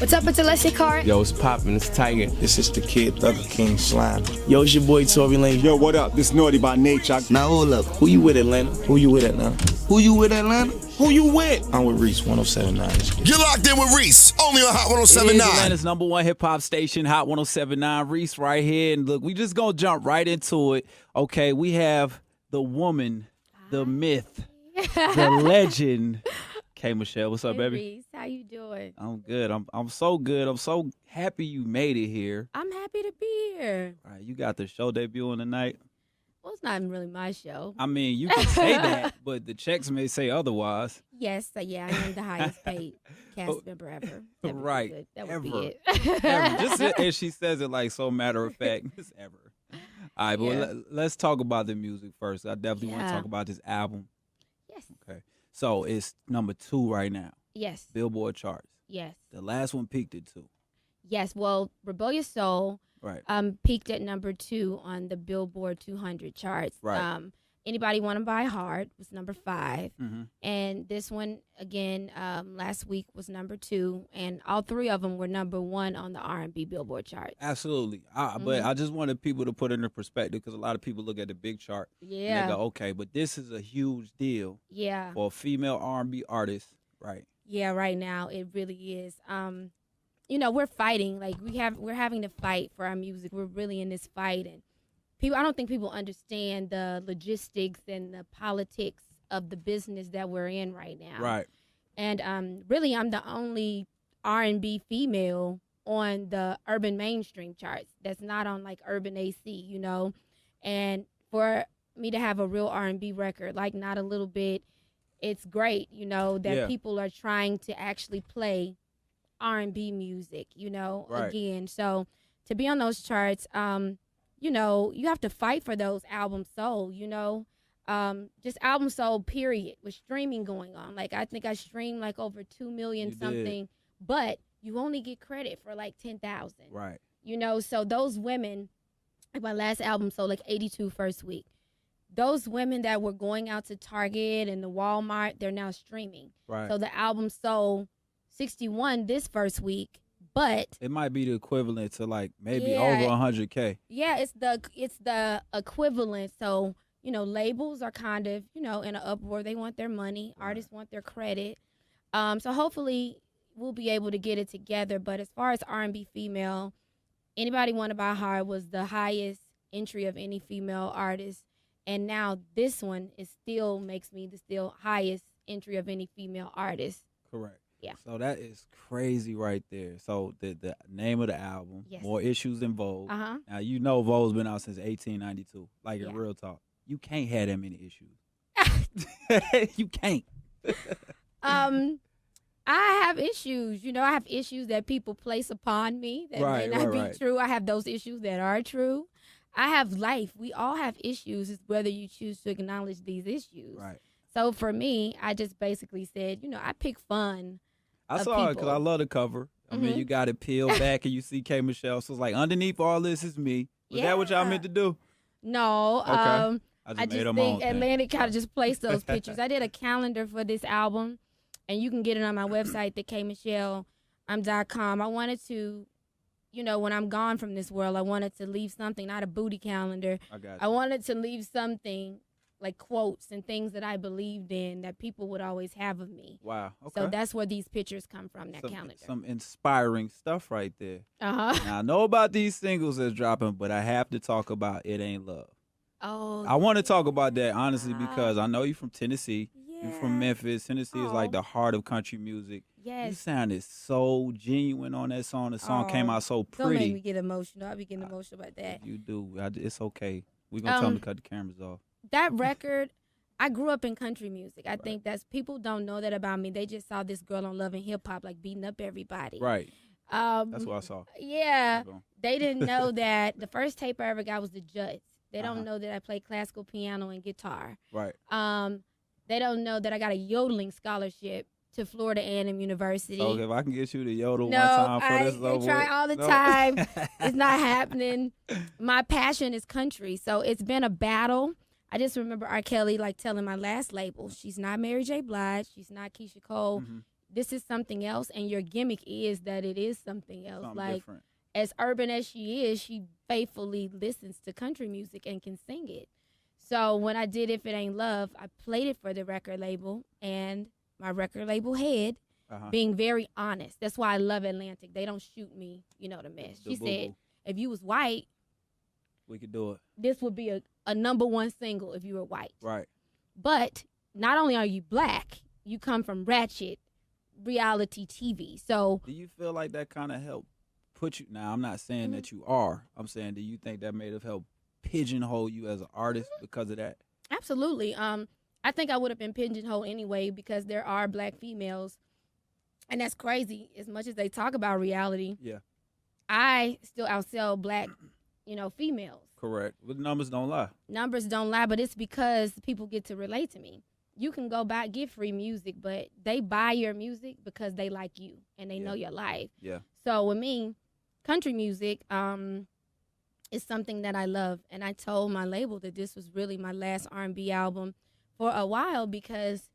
What's up, it's Alessia Carr. Yo, it's poppin', it's Tiger. This is the Kid Thugger King Slime. Yo, it's your boy Tory Lane. Yo, what up? This Naughty by Nature. Now hold up. Who you with, Atlanta? Who you with, Atlanta? Who you with, Atlanta? Who you with? I'm with Reec 1079. You're locked in with Reec, only on Hot It is 1079. Atlanta's number one hip hop station, Hot 1079. Reec right here. And look, we just gonna jump right into it. Okay, we have the woman, the myth, the legend. K. Michelle, what's up, baby? Reece, how you doing? I'm good. I'm so good. I'm so happy you made it here. I'm happy to be here. All right, you got the show debuting tonight. Well, it's not really my show. I mean, you can say that, but the checks may say otherwise. Yes, yeah, I am the highest paid cast member ever. That would be Right. good. That would Ever. be it. Ever. Just as she says it like so matter of fact. Just ever. All right, but Yeah. let's talk about the music first. I definitely want to Yeah. talk about this album. Yes. Okay. So it's number 2 right now. Yes. Billboard charts. Yes. The last one peaked at 2. Yes. Well, Rebellious Soul Right. peaked at number 2 on the Billboard 200 charts. Right. Anybody Want to Buy Hard was number 5. Mm-hmm. And this one, again, last week was number 2. And all 3 of them were number 1 on the R&B Billboard chart. Absolutely. But I just wanted people to put it in perspective because a lot of people look at the big chart and Yeah. they go, okay, but this is a huge deal Yeah. for a female R&B artist. Right. Yeah, right now it really is. You know, we're fighting. Like we're having to fight for our music. We're really in this fight, and I don't think people understand the logistics and the politics of the business that we're in right now. Right. And really, I'm the only R&B female on the urban mainstream charts. That's not on like Urban AC, you know. And for me to have a real R&B record, like Not a Little Bit, it's great, you know, that people are trying to actually play R&B music, you know, again. So to be on those charts, you know, you have to fight for those albums sold, you know. Just album sold, period, with streaming going on. Like, I think I streamed like over 2 million something, but you only get credit for like 10,000. Right. You know, so those women, like my last album sold like 82 first week. Those women that were going out to Target and the Walmart, they're now streaming. Right. So the album sold 61 this first week, but it might be the equivalent to like maybe over 100K. Yeah, it's the equivalent. So, you know, labels are kind of, you know, in an uproar. They want their money. Artists want their credit. So hopefully we'll be able to get it together. But as far as R&B female, Anybody Want to Buy Hard was the highest entry of any female artist. And now this one still makes me the still highest entry of any female artist. Correct. Yeah. So that is crazy right there. So the name of the album, Yes. More Issues Than Vogue. Uh-huh. Now, you know Vogue's been out since 1892. Like, in real talk. You can't have that many issues. You can't. I have issues. You know, I have issues that people place upon me that may not be true. I have those issues that are true. I have life. We all have issues. It's whether you choose to acknowledge these issues. Right. So for me, I just basically said, you know, I pick fun. I saw it because I love the cover. I mean, you got it peeled back and you see K. Michelle. So it's like, underneath all this is me. Was that what y'all meant to do? No. Okay. I just think Atlantic kind of just placed those pictures. I did a calendar for this album, and you can get it on my website, thekmichellecom.com. I wanted to, you know, when I'm gone from this world, I wanted to leave something, not a booty calendar. I wanted to leave something like quotes and things that I believed in that people would always have of me. Wow. Okay. So that's where these pictures come from, that calendar. Some inspiring stuff right there. Uh-huh. Now, I know about these singles that's dropping, but I have to talk about It Ain't Love. Oh. I want to talk about that, honestly, because I know you're from Tennessee. Yeah. You're from Memphis. Tennessee is like the heart of country music. Yes. You sounded so genuine on that song. The song came out so pretty. Don't make me get emotional. I'll be getting emotional about that. You do. It's okay. We're going to tell them to cut the cameras off. That record, I grew up in country music. I think that's, people don't know that about me. They just saw this girl on Love and Hip Hop, like beating up everybody. Right. That's what I saw. Yeah. They didn't know that the first tape I ever got was the Judds. They don't know that I play classical piano and guitar. Right. They don't know that I got a yodeling scholarship to Florida A&M University. So if I can get you to yodel one time for this I try all the time. It's not happening. My passion is country, so it's been a battle. I just remember R. Kelly like telling my last label, she's not Mary J. Blige, she's not Keisha Cole. this is something else, and your gimmick is that it is something else. Something like different. as urban as she is, she faithfully listens to country music and can sing it. So when I did If It Ain't Love, I played it for the record label, and my record label head being very honest. That's why I love Atlantic. They don't shoot me, to mess. She said, if you was white, we could do it. this would be a number one single if you were white. Right. But not only are you black, you come from ratchet reality TV. So do you feel like that kind of helped put you? Now, I'm not saying that you are. I'm saying, do you think that may have helped pigeonhole you as an artist because of that? absolutely. I think I would have been pigeonholed anyway because there are black females, and that's crazy. As much as they talk about reality, Yeah. I still outsell black, females. Correct. But the numbers don't lie. Numbers don't lie, but it's because people get to relate to me. You can go get free music, but they buy your music because they like you and they know your life. Yeah. So with me, country music is something that I love, and I told my label that this was really my last R&B album for a while because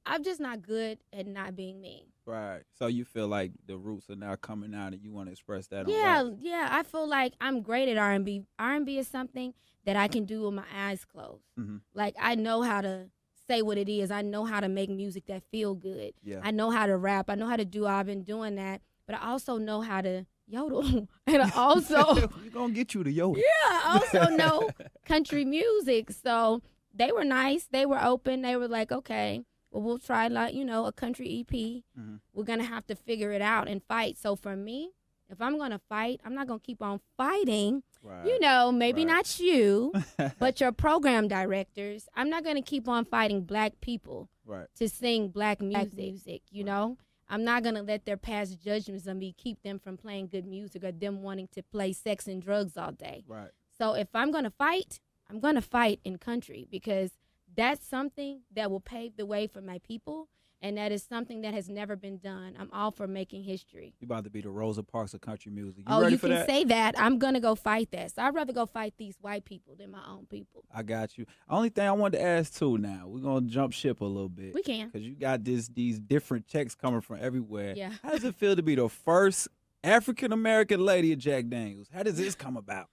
I'm just not good at not being me. Right. So you feel like the roots are now coming out and you want to express that Yeah, on wax. yeah. I feel like I'm great at R&B. R&B is something that I can do with my eyes closed. Mm-hmm. Like, I know how to say what it is. I know how to make music that feel good. Yeah. I know how to rap. I know how to do. I've been doing that. But I also know how to yodel. And I also... We're going to get you to yodel. Yeah, I also know country music. So they were nice. They were open. They were like, okay, well, we'll try a country EP. Mm-hmm. We're going to have to figure it out and fight. So for me, if I'm going to fight, I'm not going to keep on fighting. Right. Maybe Right. not you, but your program directors. I'm not going to keep on fighting black people Right. to sing black music, you know? I'm not going to let their past judgments on me keep them from playing good music or them wanting to play sex and drugs all day. Right. So if I'm going to fight, I'm going to fight in country because that's something that will pave the way for my people, and that is something that has never been done. I'm all for making history. You about to be the Rosa Parks of country music. You ready for can that? say that. I'm going to go fight that. So I'd rather go fight these white people than my own people. I got you. Only thing I wanted to ask too now, we're going to jump ship a little bit. We can. Because you got these different checks coming from everywhere. Yeah. How does it feel to be the first African-American lady of Jack Daniels? How does this come about?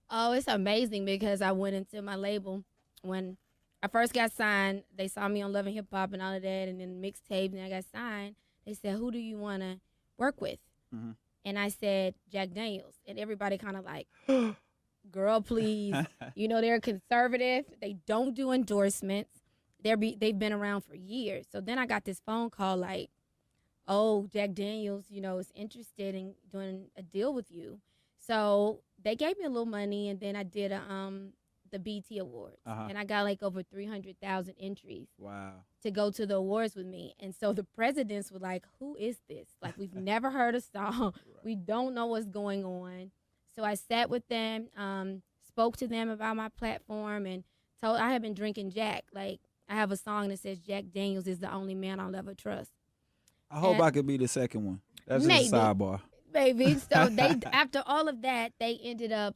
Oh, it's amazing because I went into my label when I first got signed. They saw me on Love and Hip Hop and all of that, and then mixtape, and I got signed. They said, who do you want to work with? Mm-hmm. And I said, Jack Daniels. And everybody kind of like, girl, please. They're conservative. They don't do endorsements. They've been around for years. So then I got this phone call like, oh, Jack Daniels, is interested in doing a deal with you. So they gave me a little money, and then I did the BT Awards. And I got like over 300,000 entries. Wow. To go to the awards with me. And so the presidents were like, who is this? Like, we've never heard a song. Right. We don't know what's going on. So I sat with them, spoke to them about my platform, and I have been drinking Jack. Like, I have a song that says Jack Daniels is the only man I'll ever trust. I hope I could be the second one. That's maybe, just a sidebar. Maybe. So after all of that, they ended up,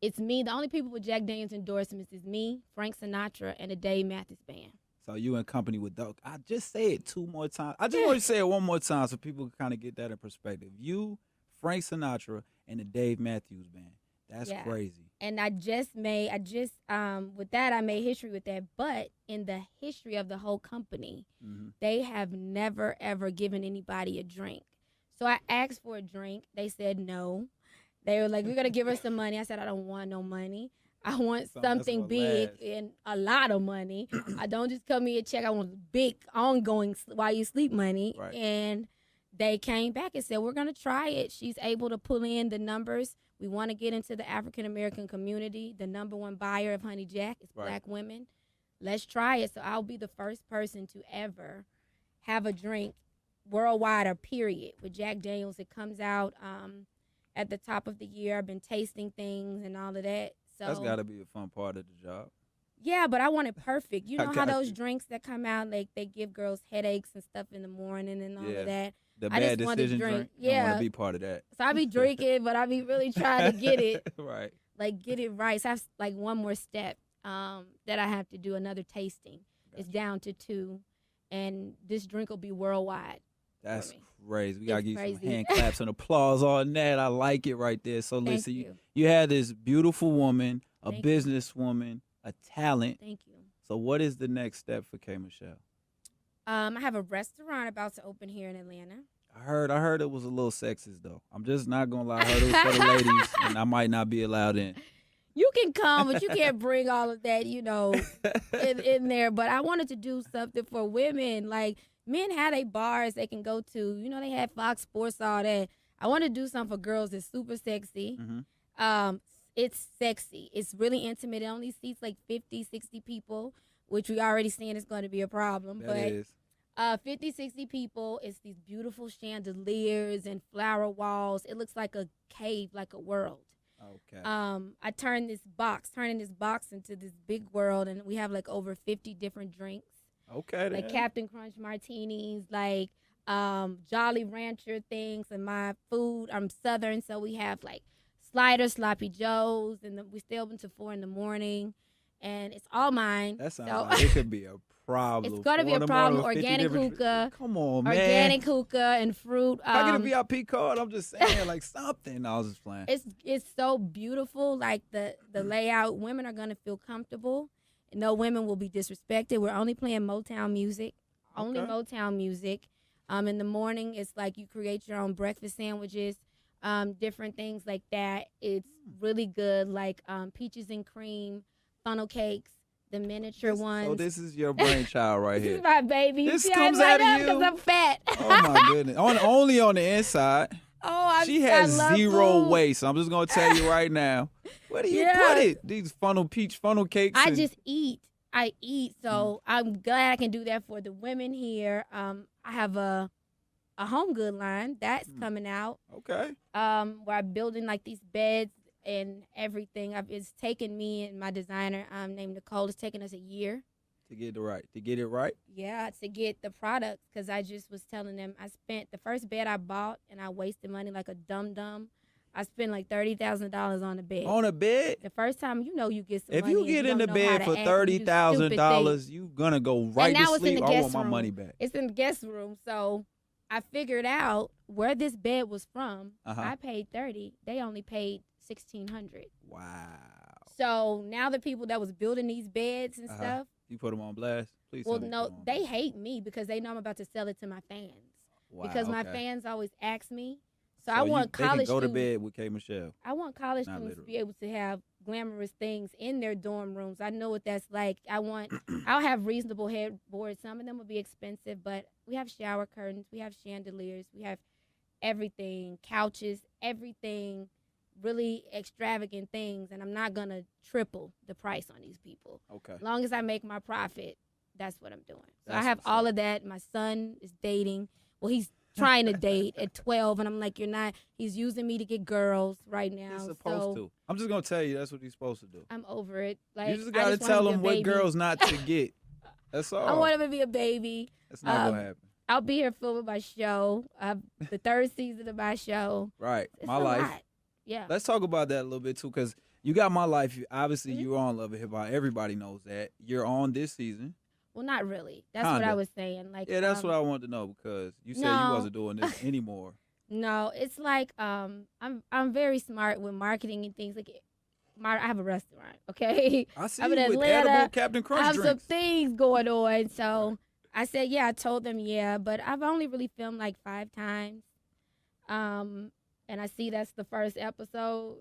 it's me. The only people with Jack Daniels endorsements is me, Frank Sinatra, and the Dave Matthews Band. So you in company with Doug. I just say it 2 more times. I just want to say it one more time so people can kind of get that in perspective. You, Frank Sinatra, and the Dave Matthews Band. That's crazy. And with that, I made history with that. But in the history of the whole company, they have never, ever given anybody a drink. So I asked for a drink. They said no. They were like, we're going to give her some money. I said, I don't want no money. I want something big and a lot of money. I don't just come here and check. I want big, ongoing while you sleep money. Right. And they came back and said, we're going to try it. She's able to pull in the numbers. We want to get into the African-American community. The number one buyer of Honey Jack is black women. Let's try it. So I'll be the first person to ever have a drink worldwide or period with Jack Daniels. It comes out at the top of the year. I've been tasting things and all of that. So that's got to be a fun part of the job. Yeah, but I want it perfect. You know how those drinks that come out, like they give girls headaches and stuff in the morning and all of that. The bad decision drink. Yeah. I want to be part of that. So I be drinking, but I be really trying to get it. Right. Like get it right. So that's like one more step that I have to do, another tasting. It's down to 2. and this drink will be worldwide. That's me. crazy. We gotta It's give you some crazy. hand claps and applause on that. I like it right there. So Thank listen, you. you had this beautiful woman, a Thank you. businesswoman, a talent. Thank you. So what is the next step for K. Michelle? I have a restaurant about to open here in Atlanta. I heard it was a little sexist though. I'm just not gonna lie. I heard it was for the ladies, and I might not be allowed in. You can come, but you can't bring all of that, in there. But I wanted to do something for women. Like, men have their bars they can go to. They have Fox Sports, all that. I want to do something for girls that's super sexy. Mm-hmm. It's sexy. It's really intimate. It only seats like 50, 60 people, which we already seeing is going to be a problem. That but is. 50, 60 people. It's these beautiful chandeliers and flower walls. It looks like a cave, like a world. Okay. I turning this box into this big world, and we have like over 50 different drinks. Okay. Like then. Captain Crunch martinis, like Jolly Rancher things, and my food. I'm Southern, so we have like sliders, sloppy joes, and we stay open to 4 a.m, and it's all mine. That sounds so, like it could be a problem. It's gonna be a problem. Organic hookah. Come on, man. Organic hookah and fruit. If I get a VIP card, I'm just saying, like something. I was just playing. It's so beautiful. Like the layout. Women are gonna feel comfortable. No women will be disrespected. We're only playing Motown music. Only Okay. Motown music. In the morning, it's like you create your own breakfast sandwiches, different things like that. It's really good, like peaches and cream, funnel cakes, the miniature ones. So this is your brainchild right This here. is my baby. This See, comes I out of you? because I'm fat. Oh my goodness. Only on the inside. She She has love zero food. waste. I'm just gonna tell you right now. Where do you Yeah. put it? These peach funnel cakes. I and- just eat. So I'm glad I can do that for the women here. I have a home good line that's coming out. Okay. Where I'm building like these beds and everything. It's taken me and my designer named Nicole. It's taken us a year. To get it right. Yeah, to get the products, because I just was telling them I spent the first bed I bought and I wasted money like a dum-dum. I spent like $30,000 on a bed. On a bed. The first time you get some If money you and get in don't the know how bed to for act, you do stupid $30,000, things. you gonna go right now to it's in sleep. the I guest want my room. money back. It's in the guest room. So I figured out where this bed was from. Uh-huh. I paid $30. They only paid $1,600. Wow. So now the people that was building these beds and Uh-huh. stuff, You put them on blast. Please. well, tell me you no, put 'em on they blast. hate me because they know I'm about to sell it to my fans. Wow, Because my okay. fans always ask me. So So I want they can college go to students. bed with K. Michelle. I want college Not students to literally. be able to have glamorous things in their dorm rooms. I know what that's like. I'll have reasonable headboards. Some of them will be expensive, but we have shower curtains, we have chandeliers, we have everything, couches, everything, really extravagant things. And I'm not gonna triple the price on these people. Okay. As long as I make my profit, that's what I'm doing. So I That's have what's all up. of that. My son is dating. Well, he's trying to date at 12, and I'm like, you're not. He's using me to get girls right now. He's supposed to. I'm just gonna tell you that's what he's supposed to do. I'm over it. Like, You just I gotta want tell him him to be a what baby. girls not to get. That's all. I want him to be a baby. That's not gonna happen. I'll be here filming my show. The third season of my show. Right. It's My a life. lot. Yeah. Let's talk about that a little bit too, because you got My Life. Obviously, Mm-hmm. you're on Love and Hip Hop. Everybody knows that. You're on this season. Well, not really. That's what I Kinda. was saying. Like, Yeah, that's what I wanted to know because you said no. you wasn't doing this anymore. No, it's like I'm very smart with marketing and things. Like, I have a restaurant. Okay. I see I'm you in with Atlanta. edible Captain I Crunch have some drinks. things going on. So I said, yeah, I told them, yeah, but I've only really filmed like 5 times. And I see that's the first episode.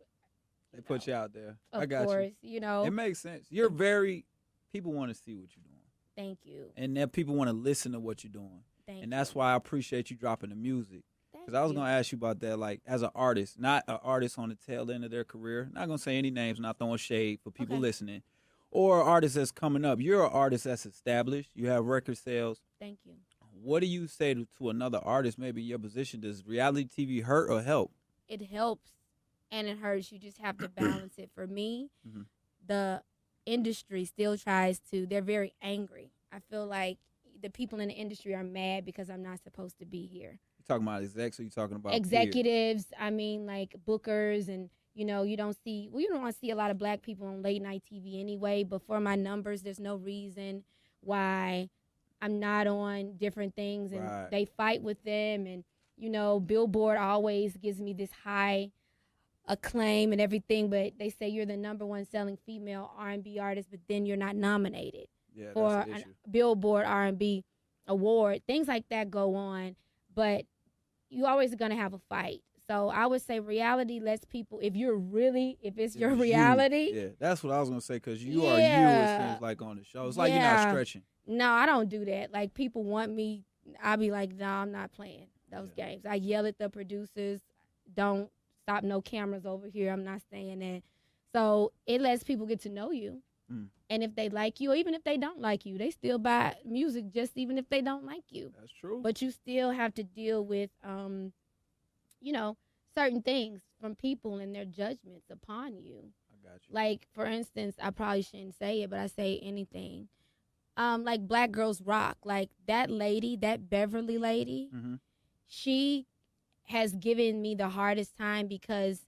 They put you out there. Of I got course, you. know. It makes sense. You're people want to see what you're doing. Thank you. And then people want to listen to what you're doing. Thank And that's you. why I appreciate you dropping the music. Thank Because I was you. going to ask you about that, like, as an artist, not an artist on the tail end of their career. Not going to say any names, not throwing shade for people Okay. listening. Or an artist that's coming up. You're an artist that's established. You have record sales. Thank you. What do you say to another artist, maybe in your position? Does reality TV hurt or help? It helps and it hurts. You just have to balance it. For me, Mhm. the industry still tries to, they're very angry. I feel like the people in the industry are mad because I'm not supposed to be here. You talking about execs or you talking about peers? Executives, I mean, like bookers, and you don't see a lot of black people on late night TV anyway, but for my numbers, there's no reason why I'm not on different things, and Right. they fight with them. And Billboard always gives me this high acclaim and everything, but they say you're the #1 selling female R&B artist, but then you're not nominated Yeah, for that's an a issue. Billboard R&B award. Things like that go on, but you always gonna have a fight. So I would say reality lets people, if it's your It's reality. Yeah, that's what I was gonna say, because you are you, it Yeah. seems like, on the show. It's like you're not Yeah. stretching. No, I don't do that. Like, people want me, I'll be like, no, I'm not playing those games. I yell at the producers, don't stop no cameras over here. I'm not saying that. So it lets people get to know you. Mm. And if they like you, or even if they don't like you, they still buy music just even if they don't like you. That's true. But you still have to deal with, certain things from people and their judgments upon you. I got you. Like, for instance, I probably shouldn't say it, but I say anything. Like Black Girls Rock, like that lady, that Beverly lady, Mm-hmm. she has given me the hardest time because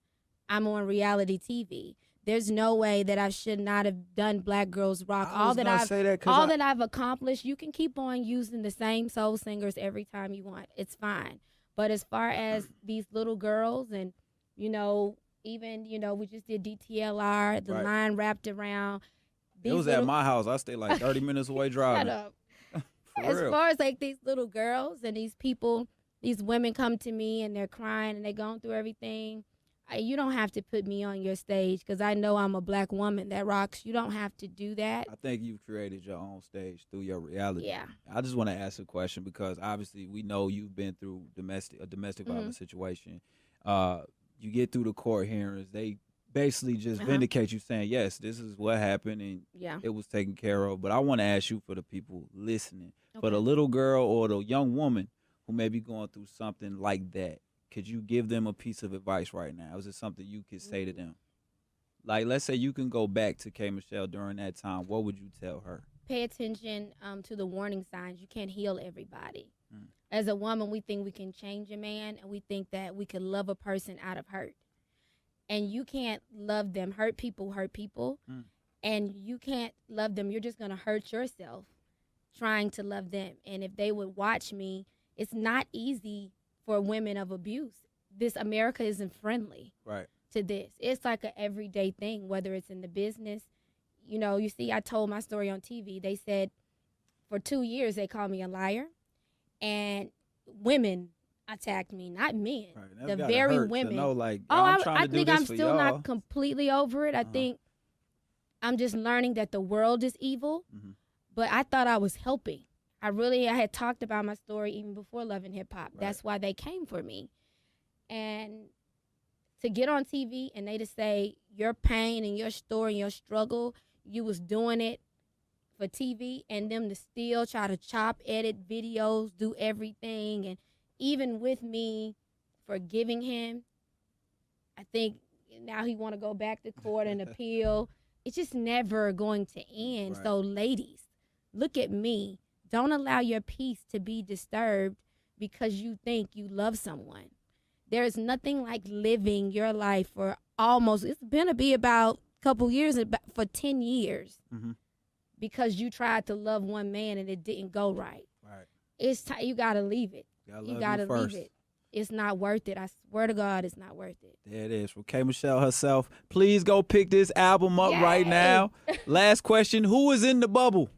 I'm on reality TV. There's no way that I should not have done Black Girls Rock. All that I've accomplished, you can keep on using the same soul singers every time you want. It's fine. But as far as these little girls, and even we just did DTLR, the Right. line wrapped around. It was at my house. I stayed like 30 minutes away driving. Shut up. For As real. far as like these little girls and these people, these women come to me and they're crying and they're going through everything. You don't have to put me on your stage because I know I'm a Black woman that rocks. You don't have to do that. I think you've created your own stage through your reality. Yeah. I just want to ask a question, because obviously we know you've been through a domestic violence situation. You get through the court hearings, they basically just vindicate you, saying, yes, this is what happened and Yeah. it was taken care of. But I want to ask you, for the people listening, for Okay. the little girl or the young woman who may be going through something like that, could you give them a piece of advice right now? Is it something you could say to them? Like, let's say you can go back to K. Michelle during that time. What would you tell her? Pay attention to the warning signs. You can't heal everybody. Mm. As a woman, we think we can change a man, and we think that we can love a person out of hurt. And you can't love them. Hurt people hurt people. Mm. And you can't love them. You're just going to hurt yourself trying to love them. And if they would watch me, it's not easy for women of abuse. This America isn't friendly Right. to this. It's like an everyday thing, whether it's in the business. You see, I told my story on TV. They said for 2 years they called me a liar, and women attacked me, not men. Right. That's The gotta very hurt to women. know, like, Oh, I'm trying I to do think this I'm for still y'all. not completely over it. I think I'm just learning that the world is evil, Mhm. but I thought I was helping. I had talked about my story even before Love and Hip Hop. Right. That's why they came for me. And to get on TV and they just say your pain and your story and your struggle, you was doing it for TV, and them to still try to chop, edit videos, do everything. And even with me forgiving him, I think now he want to go back to court and appeal. It's just never going to end. Right. So ladies, look at me. Don't allow your peace to be disturbed because you think you love someone. There is nothing like living your life for it's going to be about a couple years, for 10 years, Mhm. because you tried to love one man and it didn't go right. Right. You got to leave it. You Got to first. leave it. It's not worth it. I swear to God, it's not worth it. There it is, from K. Michelle herself. Please go pick this album up right Yay. now. Last question: who is in the bubble?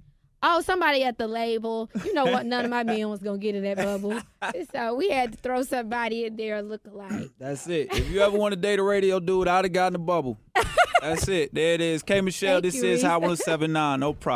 Oh, somebody at the label. You know what? None of my men was going to get in that bubble. So we had to throw somebody in there look alike. That's it. If you ever want to date a radio dude, I'd have gotten the bubble. That's it. There it is. K. Michelle, Thank this you, is Reec. Hot 107.9. No problem.